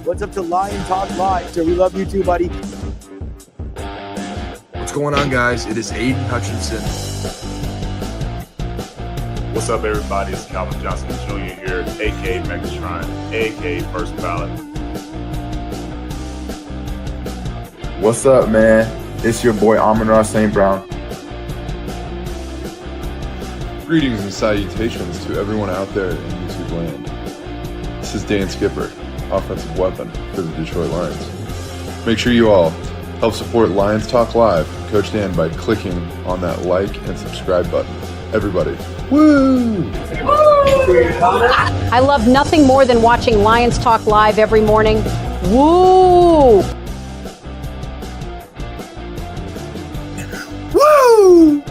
What's up to Lion Talk Live? So we love you too, buddy. What's going on, guys? It is Aiden Hutchinson. What's up, everybody? It's Calvin Johnson Jr. here, a.k.a. Megatron, a.k.a. First Ballot. What's up, man? It's your boy Amon-Ra St. Brown. Greetings and salutations to everyone out there in YouTube land. This is Dan Skipper, offensive weapon for the Detroit Lions. Make sure you all help support Lions Talk Live, Coach Dan, by clicking on that like and subscribe button. Everybody, woo! I love nothing more than watching Lions Talk Live every morning. Woo! Woo!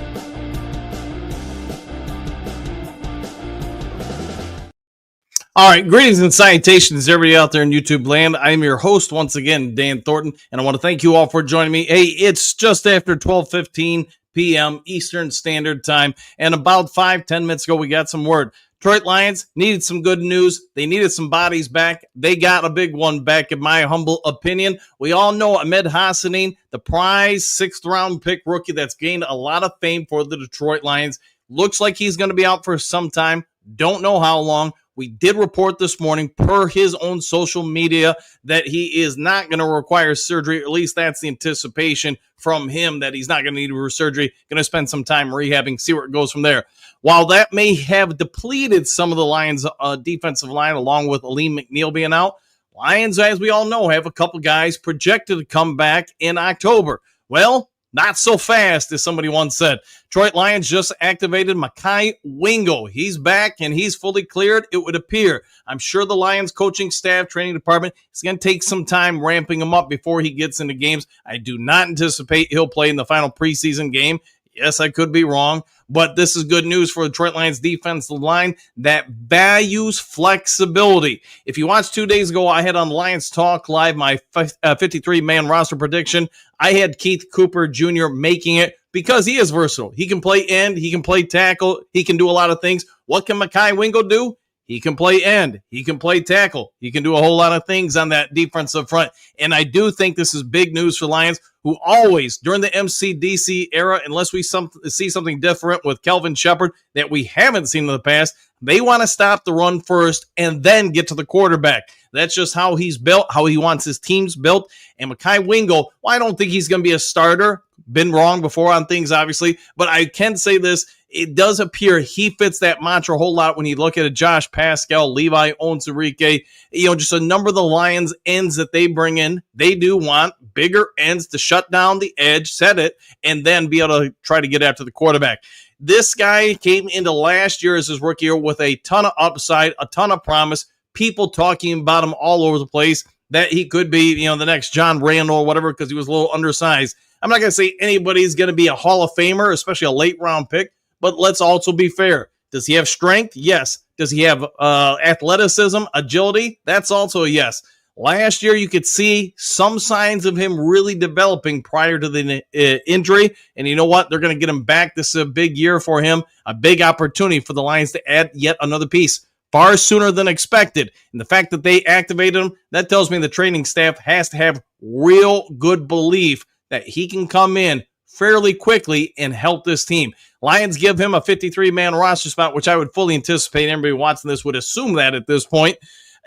All right, greetings and salutations, everybody out there in YouTube land. I am your host once again, Dan Thornton, and I want to thank you all for joining me. Hey, it's just after 12:15 p.m. Eastern Standard Time, and about 5-10 minutes ago, we got some word. Detroit Lions needed some good news. They needed some bodies back. They got a big one back, in my humble opinion. We all know Ahmed Hassanin, the prize 6th-round pick rookie that's gained a lot of fame for the Detroit Lions. Looks like he's going to be out for some time. Don't know how long. We did report this morning, per his own social media, that he is not going to require surgery. At least that's the anticipation from him, that he's not going to need surgery. Going to spend some time rehabbing, see where it goes from there. While that may have depleted some of the Lions' defensive line, along with Aleem McNeil being out, Lions, as we all know, have a couple guys projected to come back in October. Well, not so fast, as somebody once said. Detroit Lions just activated Mekhi Wingo. He's back and he's fully cleared, it would appear. I'm sure the Lions coaching staff, training department is going to take some time ramping him up before he gets into games. I do not anticipate he'll play in the final preseason game. Yes, I could be wrong, but this is good news for the Detroit Lions defensive line that values flexibility. If you watched 2 days ago, I had on Lions Talk Live my 53-man roster prediction. I had Keith Cooper Jr. making it because he is versatile. He can play end, he can play tackle, he can do a lot of things. What can Mekhi Wingo do? He can play end. He can play tackle. He can do a whole lot of things on that defensive front. And I do think this is big news for Lions, who always, during the MCDC era, unless we see something different with Kelvin Shepard that we haven't seen in the past, they want to stop the run first and then get to the quarterback. That's just how he's built, how he wants his teams built. And Mekhi Wingo, well, I don't think he's going to be a starter. Been wrong before on things, obviously. But I can say this. It does appear he fits that mantra a whole lot when you look at a Josh Pascal, Levi Onwuzurike, just a number of the Lions ends that they bring in. They do want bigger ends to shut down the edge, set it, and then be able to try to get after the quarterback. This guy came into last year as his rookie year with a ton of upside, a ton of promise, people talking about him all over the place, that he could be, the next John Randall or whatever, because he was a little undersized. I'm not going to say anybody's going to be a Hall of Famer, especially a late-round pick, but let's also be fair. Does he have strength? Yes. Does he have athleticism, agility? That's also a yes. Last year, you could see some signs of him really developing prior to the injury. And you know what? They're going to get him back. This is a big year for him, a big opportunity for the Lions to add yet another piece far sooner than expected. And the fact that they activated him, that tells me the training staff has to have real good belief that he can come in fairly quickly and help this team. Lions give him a 53-man roster spot, which I would fully anticipate everybody watching this would assume that at this point.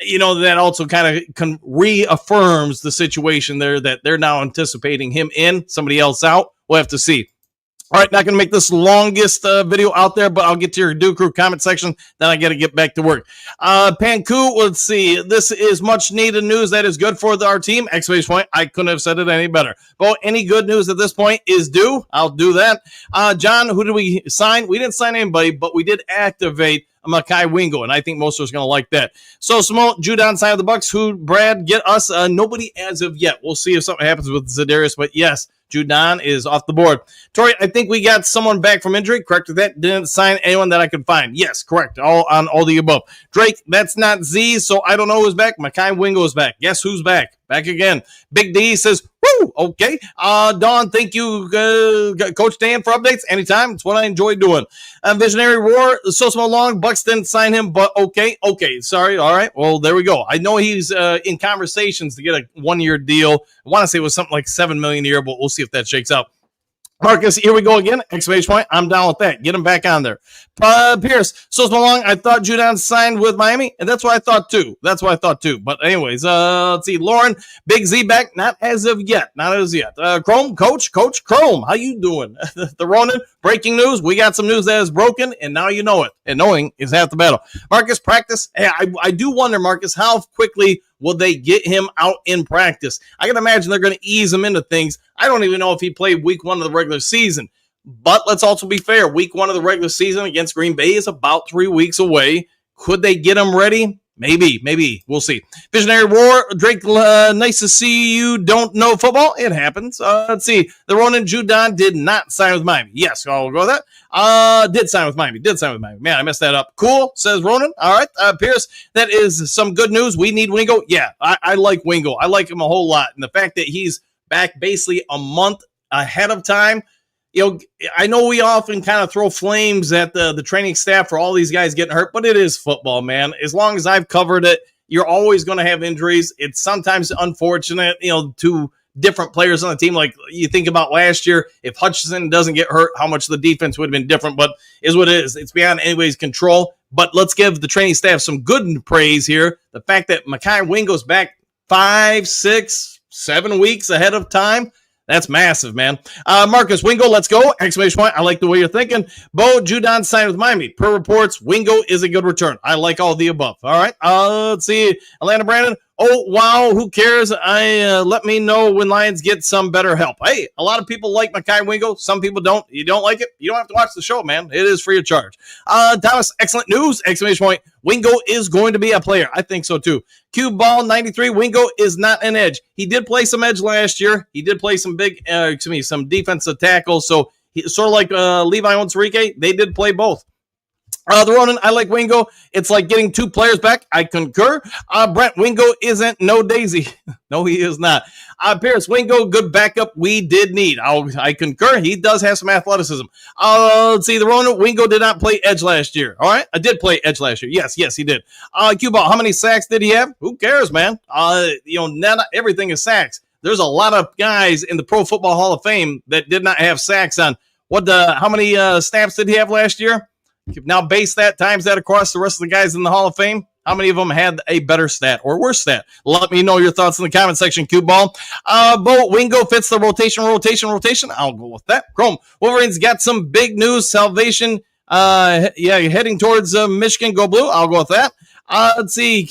That also kind of reaffirms the situation there that they're now anticipating him in, somebody else out. We'll have to see. All right, not going to make this longest video out there, but I'll get to your Do Crew comment section. Then I got to get back to work. Panku, let's see. This is much needed news that is good for our team. Exclamation point. I couldn't have said it any better. But any good news at this point is due. I'll do that. John, who did we sign? We didn't sign anybody, but we did activate Mekhi Wingo, and I think most of us are going to like that. So, Simone, Judon side of the Bucks, who, Brad, get us? Nobody as of yet. We'll see if something happens with Za'Darius, but yes, Judon is off the board. Tori, I think we got someone back from injury. Correct with that? Didn't sign anyone that I could find. Yes, correct. All the above. Drake, that's not Z, so I don't know who's back. Mekhi Wingo is back. Guess who's back? Back again. Big D says, woo, okay. Dawn, thank you, Coach Dan, for updates. Anytime. It's what I enjoy doing. Visionary Roar, Sosa Long, Bucks didn't sign him, but okay. Sorry. All right. Well, there we go. I know he's in conversations to get a 1-year deal. I want to say it was something like $7 million a year, but we'll see if that shakes out. Marcus, here we go again. Exclamation point. I'm down with that. Get him back on there. Pierce, so long. I thought Judon signed with Miami, and that's what I thought too. But anyways, let's see. Lauren, Big Z back. Not as of yet. Chrome, Coach Chrome, how you doing? The Ronin, breaking news. We got some news that is broken, and now you know it. And knowing is half the battle. Marcus, practice. Hey, I do wonder, Marcus, how quickly will they get him out in practice? I can imagine they're going to ease him into things. I don't even know if he played week 1 of the regular season. But let's also be fair. Week 1 of the regular season against Green Bay is about 3 weeks away. Could they get him ready? Maybe. We'll see. Visionary Roar, Drake, nice to see you don't know football. It happens. Let's see. The Ronan Judon did not sign with Miami. Yes, I'll go with that. Did sign with Miami. Man, I messed that up. Cool, says Ronan. All right. Pierce, that is some good news. We need Wingo. Yeah, I like Wingo. I like him a whole lot. And the fact that he's back basically a month ahead of time. I know we often kind of throw flames at the training staff for all these guys getting hurt, but it is football, man. As long as I've covered it, you're always going to have injuries. It's sometimes unfortunate, to different players on the team. Like you think about last year, if Hutchinson doesn't get hurt, how much the defense would have been different, but is what it is. It's beyond anybody's control. But let's give the training staff some good praise here. The fact that Mekhi Wingo's back 5, 6, 7 weeks ahead of time. That's massive, man. Marcus, Wingo, let's go. Exclamation point. I like the way you're thinking. Bo, Judon signed with Miami. Per reports, Wingo is a good return. I like all the above. All right. Let's see. Atlanta Brandon. Oh, wow. Who cares? Let me know when Lions get some better help. Hey, a lot of people like Mekhi Wingo. Some people don't. You don't like it? You don't have to watch the show, man. It is free of charge. Thomas, excellent news. Exclamation point. Wingo is going to be a player. I think so, too. Cube Ball 93. Wingo is not an edge. He did play some edge last year. He did play some some defensive tackles. So sort of like Levi Onwuzurike, they did play both. The Ronan, I like Wingo. It's like getting 2 players back. I concur. Brent, Wingo isn't no daisy. No, he is not. Pierce, Wingo, good backup we did need. I concur. He does have some athleticism. Let's see. The Ronan, Wingo did not play edge last year. All right. I did play edge last year. Yes, he did. Q-Ball, how many sacks did he have? Who cares, man? Not everything is sacks. There's a lot of guys in the Pro Football Hall of Fame that did not have sacks on. How many snaps did he have last year? Now base that, times that across the rest of the guys in the Hall of Fame. How many of them had a better stat or worse stat? Let me know your thoughts in the comment section, Cube Ball. Bo, Wingo fits the rotation. I'll go with that. Chrome, Wolverines got some big news. Salvation, heading towards Michigan. Go Blue. I'll go with that. Let's see.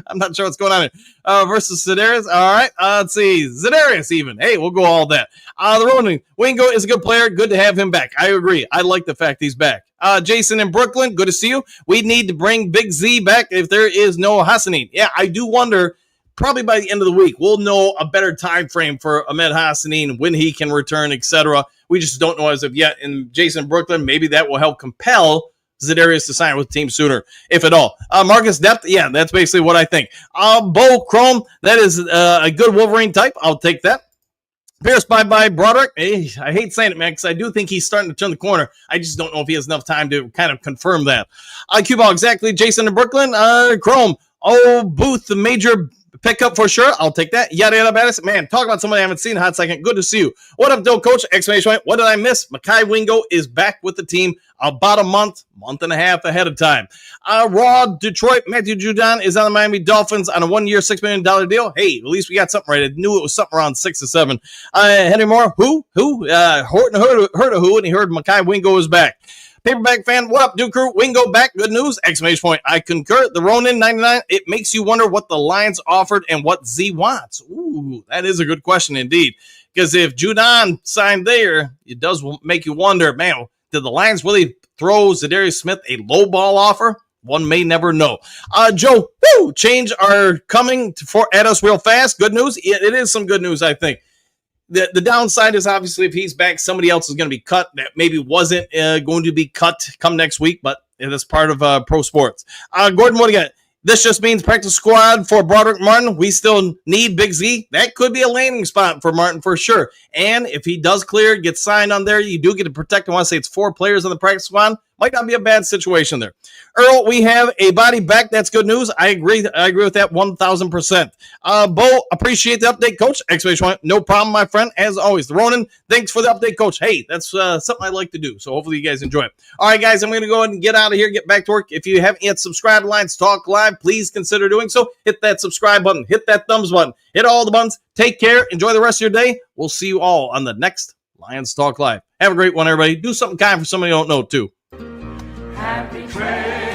I'm not sure what's going on here. Versus Zedarius. All right. Let's see. Zedarius even. Hey, we'll go all that. The Ronin. Wingo is a good player. Good to have him back. I agree. I like the fact he's back. Jason in Brooklyn. Good to see you. We need to bring Big Z back if there is no Hassanin. Yeah, I do wonder. Probably by the end of the week, we'll know a better time frame for Ahmed Hassanin, when he can return, etc. We just don't know as of yet. And Jason Brooklyn, maybe that will help compel Zedarius to sign with the team sooner, if at all. Marcus Depth, yeah, that's basically what I think. Bo Chrome, that is a good Wolverine type. I'll take that. Pierce, bye-bye, Broderick. Hey, I hate saying it, man, because I do think he's starting to turn the corner. I just don't know if he has enough time to kind of confirm that. Q-Ball, exactly. Jason in Brooklyn. Chrome. Oh, Booth, the major pickup for sure. I'll take that. Yada, yada, badass. Man, talk about somebody I haven't seen. Hot second. Good to see you. What up, though, Coach? Exclamation point. What did I miss? Mekhi Wingo is back with the team about a month and a half ahead of time. Raw Detroit. Matthew Judon is on the Miami Dolphins on a 1-year, $6 million deal. Hey, at least we got something right. I knew it was something around 6 or 7. Henry Moore. Who? Horton heard of who, and he heard Mekhi Wingo is back. Paperback fan, what up, Duke Crew? Wingo back, good news, exclamation point. I concur. The Ronin 99, it makes you wonder what the Lions offered and what Z wants. Ooh, that is a good question indeed. Because if Judon signed there, it does make you wonder, man, did the Lions really throw Za'Darius Smith a low ball offer? One may never know. Joe, change are coming at us real fast. Good news. It is some good news, I think. The downside is obviously if he's back, somebody else is going to be cut that maybe wasn't going to be cut come next week, but that's part of pro sports. Gordon, what do you got? This just means practice squad for Broderick Martin. We still need Big Z. That could be a landing spot for Martin for sure. And if he does clear, get signed on there, you do get to protect. I want to say it's 4 players on the practice squad. Might not be a bad situation there. Earl, we have a body back. That's good news. I agree with that 1,000%. Bo, appreciate the update, Coach. Exclamation point. No problem, my friend. As always. Ronan, thanks for the update, Coach. Hey, that's something I like to do. So hopefully you guys enjoy it. All right, guys, I'm going to go ahead and get out of here, get back to work. If you haven't yet subscribed to Lions Talk Live, please consider doing so. Hit that subscribe button. Hit that thumbs button. Hit all the buttons. Take care. Enjoy the rest of your day. We'll see you all on the next Lions Talk Live. Have a great one, everybody. Do something kind for somebody you don't know, too. Happy trail.